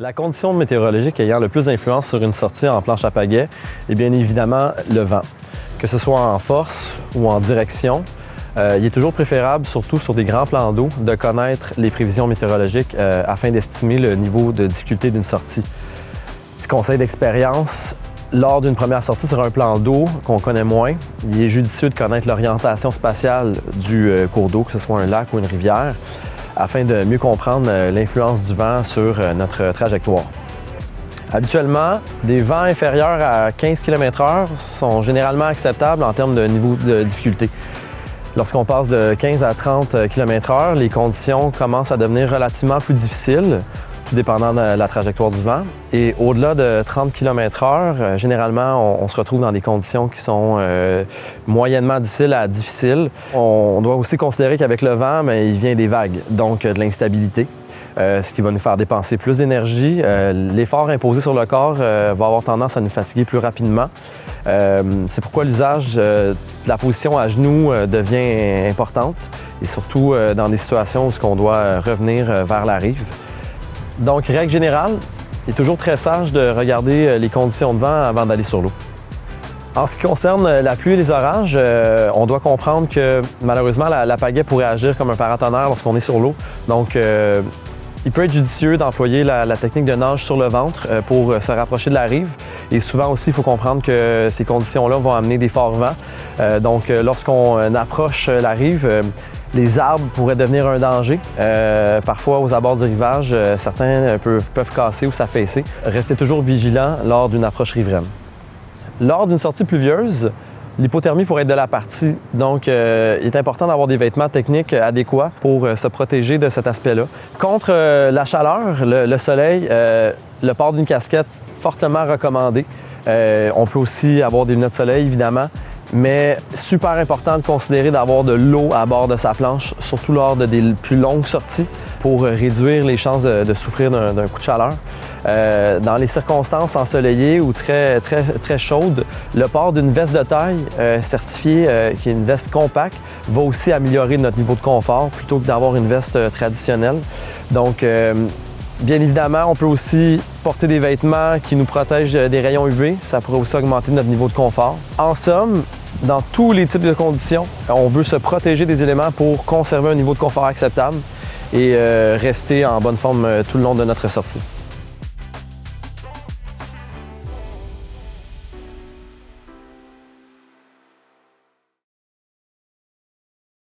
La condition météorologique ayant le plus d'influence sur une sortie en planche à pagaie est bien évidemment le vent. Que ce soit en force ou en direction, il est toujours préférable, surtout sur des grands plans d'eau, de connaître les prévisions météorologiques afin d'estimer le niveau de difficulté d'une sortie. Petit conseil d'expérience, lors d'une première sortie sur un plan d'eau qu'on connaît moins, il est judicieux de connaître l'orientation spatiale du cours d'eau, que ce soit un lac ou une rivière, afin de mieux comprendre l'influence du vent sur notre trajectoire. Habituellement, des vents inférieurs à 15 km/h sont généralement acceptables en termes de niveau de difficulté. Lorsqu'on passe de 15 à 30 km/h, les conditions commencent à devenir relativement plus difficiles, tout dépendant de la trajectoire du vent. Et au-delà de 30 km/h, généralement, on se retrouve dans des conditions qui sont moyennement difficiles à difficiles. On doit aussi considérer qu'avec le vent, il vient des vagues, donc de l'instabilité, ce qui va nous faire dépenser plus d'énergie. L'effort imposé sur le corps va avoir tendance à nous fatiguer plus rapidement. C'est pourquoi l'usage de la position à genoux devient importante, et surtout dans des situations où on doit revenir vers la rive. Donc, règle générale, il est toujours très sage de regarder les conditions de vent avant d'aller sur l'eau. En ce qui concerne la pluie et les orages, on doit comprendre que malheureusement, la pagaie pourrait agir comme un paratonnerre lorsqu'on est sur l'eau. Donc, il peut être judicieux d'employer la technique de nage sur le ventre pour se rapprocher de la rive. Et souvent aussi, il faut comprendre que ces conditions-là vont amener des forts vents. Donc, lorsqu'on approche la rive, les arbres pourraient devenir un danger. Parfois, aux abords du rivage, certains peuvent casser ou s'affaisser. Restez toujours vigilant lors d'une approche riveraine. Lors d'une sortie pluvieuse, l'hypothermie pourrait être de la partie. Donc, il est important d'avoir des vêtements techniques adéquats pour se protéger de cet aspect-là. Contre la chaleur, le soleil, le port d'une casquette, fortement recommandé. On peut aussi avoir des lunettes de soleil, évidemment. Mais super important de considérer d'avoir de l'eau à bord de sa planche, surtout lors de des plus longues sorties, pour réduire les chances de souffrir d'un coup de chaleur. Dans les circonstances ensoleillées ou très chaudes, le port d'une veste de taille certifiée, qui est une veste compacte, va aussi améliorer notre niveau de confort plutôt que d'avoir une veste traditionnelle. Donc, bien évidemment, on peut aussi porter des vêtements qui nous protègent des rayons UV. Ça pourrait aussi augmenter notre niveau de confort. En somme, dans tous les types de conditions, on veut se protéger des éléments pour conserver un niveau de confort acceptable et rester en bonne forme tout le long de notre sortie.